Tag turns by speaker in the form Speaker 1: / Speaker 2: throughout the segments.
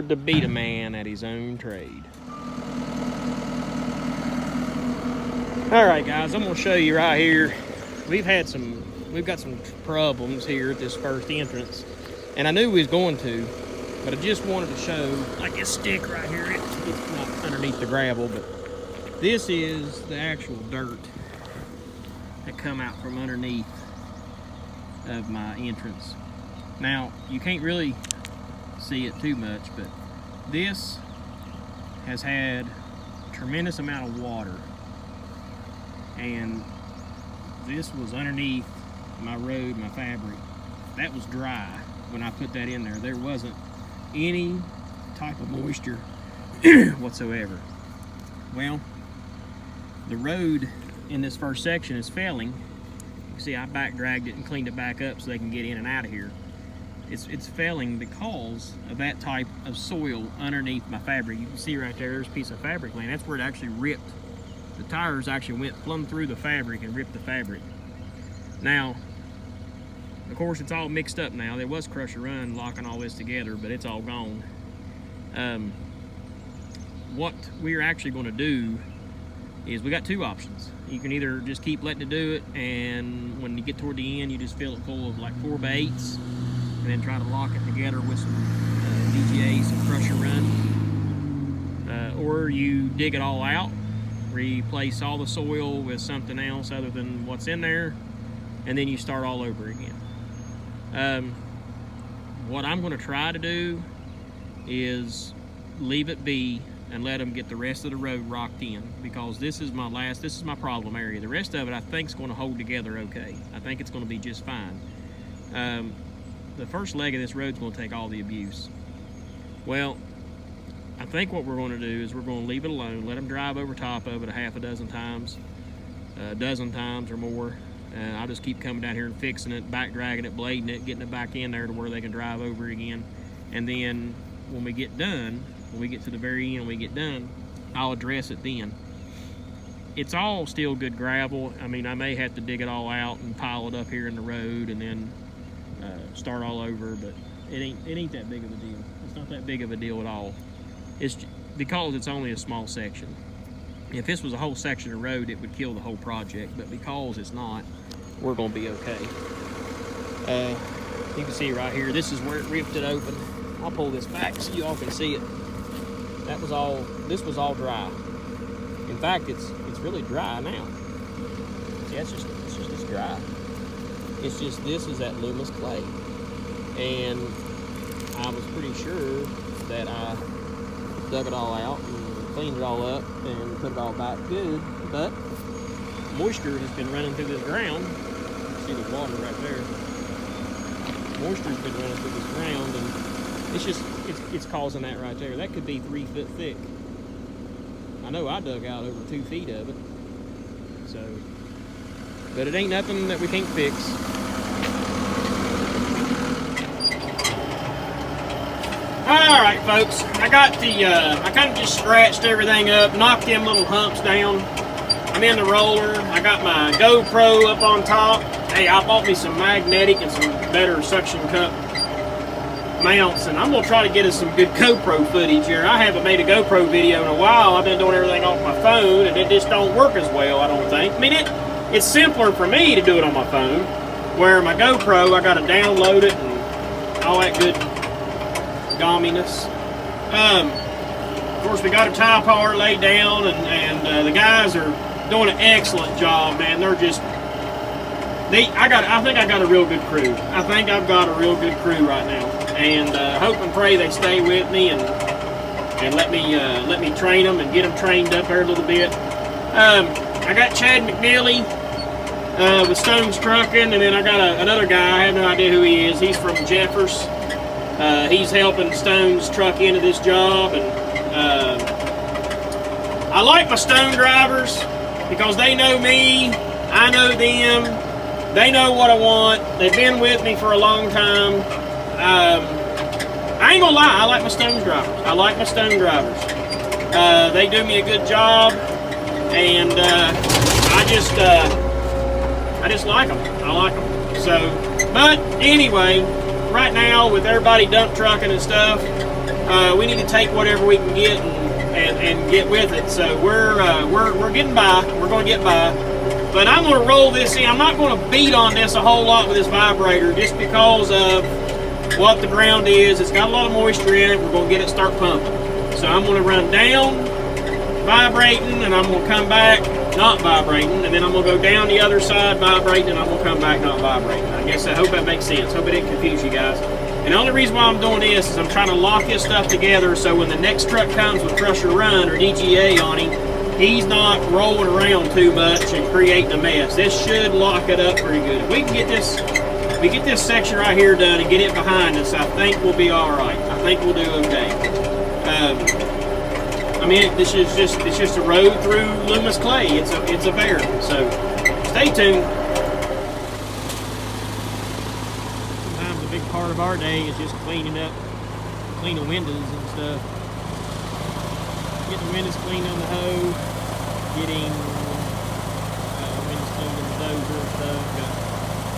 Speaker 1: hard to beat a man at his own trade. All right, guys, I'm gonna show you right here. We've got some problems here at this first entrance, and I knew we was going to, but I just wanted to show, like this stick right here. It's not underneath the gravel, but this is the actual dirt that come out from underneath of my entrance. Now, you can't really see it too much, but this has had a tremendous amount of water, and this was underneath my road, my fabric. That was dry when I put that in there. There wasn't any type of moisture whatsoever. Well, the road in this first section is failing. You see, I back dragged it and cleaned it back up so they can get in and out of here. It's failing because of that type of soil underneath my fabric. You can see right there, there's a piece of fabric laying. That's where it actually ripped. The tires actually went plumb through the fabric and ripped the fabric. Now, of course, it's all mixed up now. There was Crusher Run locking all this together, but it's all gone. What we're actually going to do is we got two options. You can either just keep letting it do it, and when you get toward the end, you just fill it full of like 4x8s, and then try to lock it together with some DGA, some Crusher Run. Or you dig it all out, replace all the soil with something else other than what's in there, and then you start all over again. What I'm going to try to do is leave it be and let them get the rest of the road rocked in, because this is my problem area. The rest of it I think is going to hold together okay. I think it's going to be just fine. The first leg of this road is going to take all the abuse. Well, I think what we're going to do is we're going to leave it alone, let them drive over top of it a half a dozen times, a dozen times or more. I'll just keep coming down here and fixing it, back dragging it, blading it, getting it back in there to where they can drive over again. And then when we get done, when we get to the very end, when we get done, I'll address it then. It's all still good gravel. I mean, I may have to dig it all out and pile it up here in the road and then start all over, but it ain't that big of a deal. It's not that big of a deal at all. It's because it's only a small section. If this was a whole section of road, it would kill the whole project, but because it's not, we're gonna be okay. You can see right here, this is where it ripped it open. I'll pull this back so you all can see it. This was all dry. In fact, it's really dry now. See, it's just dry. It's just, this is that Loomis clay. And I was pretty sure that I dug it all out and cleaned it all up and put it all back good, but moisture has been running through this ground. See the water right there. Moisture's been running through this ground, and it's causing that right there. That could be 3 foot thick. I know I dug out over 2 feet of it. So, but it ain't nothing that we can't fix. All right, folks, I got I kind of just scratched everything up, knocked them little humps down. I'm in the roller. I got my GoPro up on top. Hey, I bought me some magnetic and some better suction cup mounts, and I'm gonna try to get us some good GoPro footage here. I haven't made a GoPro video in a while. I've been doing everything off my phone, and it just don't work as well, I don't think. I mean, it's simpler for me to do it on my phone, where my GoPro, I gotta download it and all that good gumminess. Of course, we got a tie par laid down, and the guys are doing an excellent job, man. They're just, I think I got a real good crew. I think I've got a real good crew right now, and hope and pray they stay with me and let me train them and get them trained up there a little bit. I got Chad McNeely with Stone's Trucking, and then I got another guy. I have no idea who he is. He's from Jeffers. He's helping Stone's truck into this job, and I like my Stone drivers because they know me, I know them. They know what I want. They've been with me for a long time. I ain't gonna lie, I like my Stone drivers. I like my Stone drivers. They do me a good job, and I just like them. I like them. So, but anyway, right now with everybody dump trucking and stuff, we need to take whatever we can get and get with it. So we're getting by. We're going to get by. But I'm going to roll this in. I'm not going to beat on this a whole lot with this vibrator just because of what the ground is. It's got a lot of moisture in it. We're going to get it start pumping. So I'm going to run down, vibrating, and I'm going to come back not vibrating, and then I'm going to go down the other side vibrating, and I'm going to come back not vibrating. I hope that makes sense. Hope it didn't confuse you guys. And the only reason why I'm doing this is I'm trying to lock this stuff together so when the next truck comes with Crusher Run or DGA on him, he's not rolling around too much and creating a mess. This should lock it up pretty good. If we can get this section right here done and get it behind us, I think we'll be all right. I think we'll do okay. I mean, it's just a road through Loomis clay. It's a bear. So stay tuned. Sometimes a big part of our day is just cleaning windows and stuff. Getting the windows cleaned on the hoe, getting windows cleaned on the dozer and stuff. Got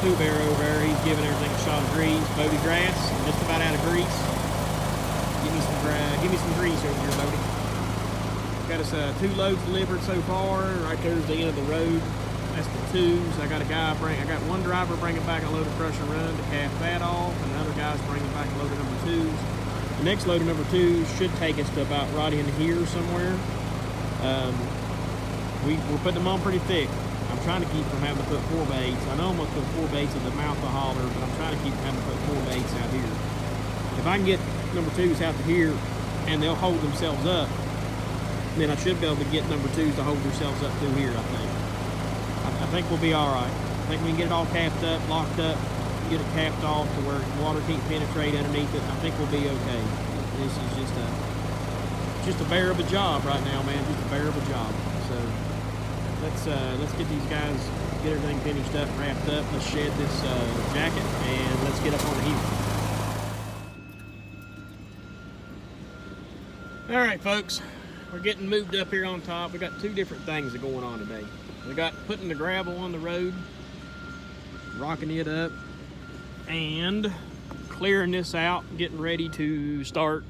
Speaker 1: Pooh Bear over there. He's giving everything a shot of grease. Bodie grass. I'm just about out of grease. Give me some grease over here, Bodie. Got us 2 loads delivered so far. Right there's the end of the road. That's the 2s. I got one driver bringing back a load of Crusher Run to cap that off, and another guy's bringing back a load of number 2s. The next load of number 2s should take us to about right in here somewhere. We're putting them on pretty thick. I'm trying to keep from having to put 4 baits. I know I'm going to put 4 baits at the mouth of the holler, but I'm trying to keep from having to put 4 baits out here. If I can get number 2s out to here and they'll hold themselves up, then I should be able to get number 2s to hold themselves up through here, I think. I think we'll be all right. I think we can get it all capped up, locked up, get it capped off to where water can't penetrate underneath it. I think we'll be okay. This is just a bear of a job right now, man. Just a bear of a job. So let's get these guys, get everything finished up, wrapped up. Let's shed this jacket and let's get up on the hill. All right, folks. We're getting moved up here on top. We got 2 different things that are going on today. We got putting the gravel on the road, rocking it up, and clearing this out, getting ready to start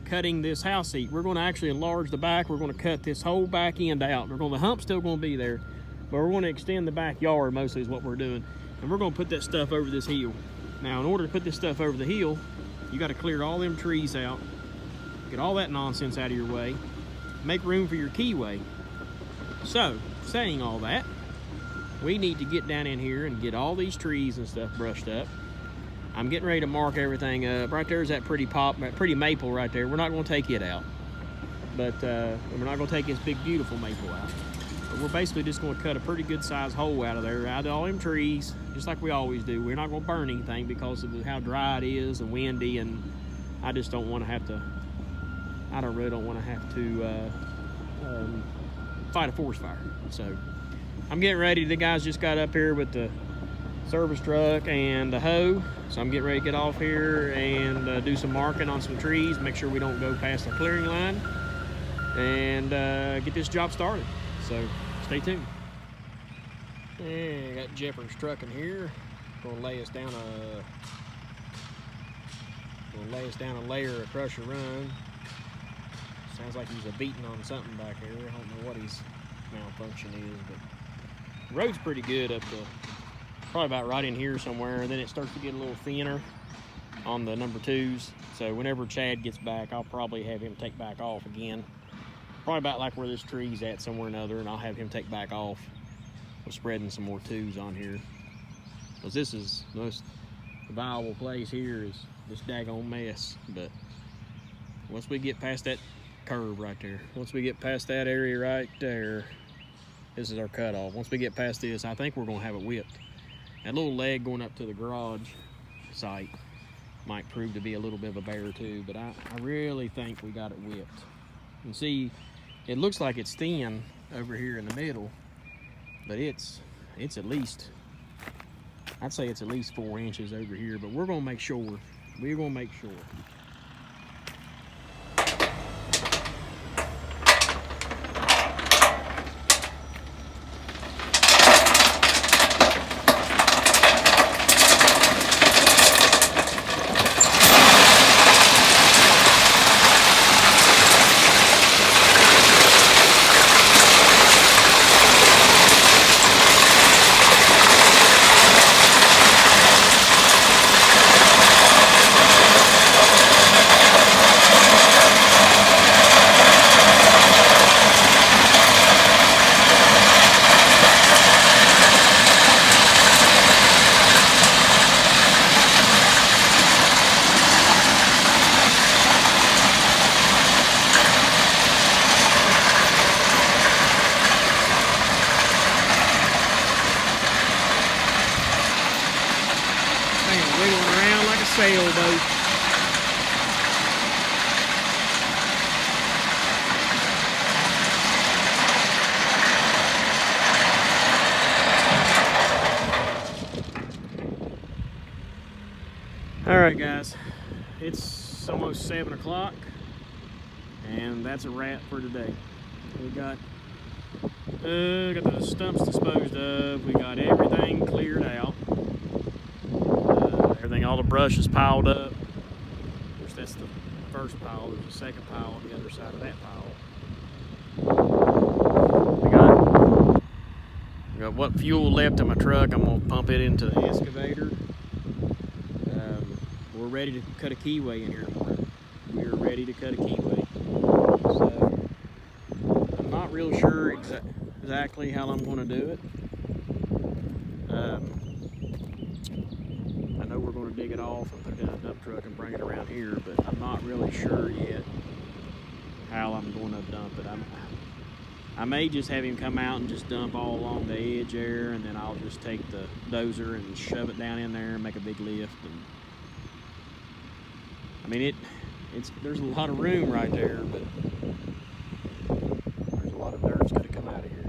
Speaker 1: cutting this house seat. We're going to actually enlarge the back. We're going to cut this whole back end out. The hump's still going to be there, but we're going to extend the backyard mostly is what we're doing. And we're going to put that stuff over this hill. Now, in order to put this stuff over the hill, you got to clear all them trees out, get all that nonsense out of your way, make room for your keyway. So, saying all that, we need to get down in here and get all these trees and stuff brushed up. I'm getting ready to mark everything up. Right there's that pretty maple right there. We're not going to take it out. But we're not going to take this big, beautiful maple out. But we're basically just going to cut a pretty good sized hole out of there, out of all them trees, just like we always do. We're not going to burn anything because of how dry it is and windy, and I just don't want to have to, I really don't want to have to fight a forest fire. So I'm getting ready. The guys just got up here with the service truck and the hoe, so I'm getting ready to get off here and do some marking on some trees, make sure we don't go past the clearing line, and get this job started. So stay tuned. And I got Jeffers truck in here. Gonna lay us down a layer of Crusher Run. Sounds like he's beating on something back here. I don't know what his malfunction is, but the road's pretty good up to probably about right in here somewhere, and then it starts to get a little thinner on the number 2s. So whenever Chad gets back, I'll probably have him take back off again. Probably about like where this tree's at somewhere or another, and I'll have him take back off. We're spreading some more 2s on here. Because this is the most viable place here is this daggone mess. But once we get past that curve right there, once we get past that area right there, this is our cutoff. Once we get past this, I think we're gonna have it whipped. That little leg going up to the garage site might prove to be a little bit of a bear too, but I really think we got it whipped. And see, it looks like it's thin over here in the middle, but it's at least, I'd say it's at least 4 inches over here, but we're gonna make sure. We're gonna make sure. wiggling around like a sailboat. All right, guys, it's almost 7 o'clock, and that's a wrap for today. We got the stumps disposed of. We got everything cleared out. Everything, all the brush is piled up. Of course, that's the first pile. There's a second pile on the other side of that pile. We got what fuel left in my truck. I'm gonna pump it into the excavator. We're ready to cut a keyway in here tomorrow. We're ready to cut a keyway. So I'm not real sure exactly how I'm going to do it. I know we're going to dig it off and put it in a dump truck and bring it around here, but I'm not really sure yet how I'm going to dump it. I may just have him come out and just dump all along the edge there, and then I'll just take the dozer and shove it down in there and make a big lift. And I mean, there's a lot of room right there, but there's a lot of dirt's got to come out of here.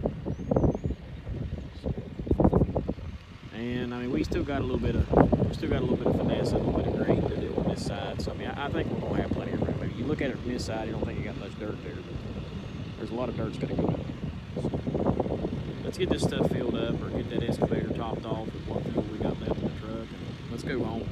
Speaker 1: And I mean, we still got a little bit of finesse and a little bit of grade to do on this side. So I mean, I think we're gonna have plenty of room. I mean, you look at it from this side, you don't think you got much dirt there, but there's a lot of dirt's got to go out. So let's get this stuff filled up, or get that excavator topped off with what fuel we got left in the truck, and let's go home.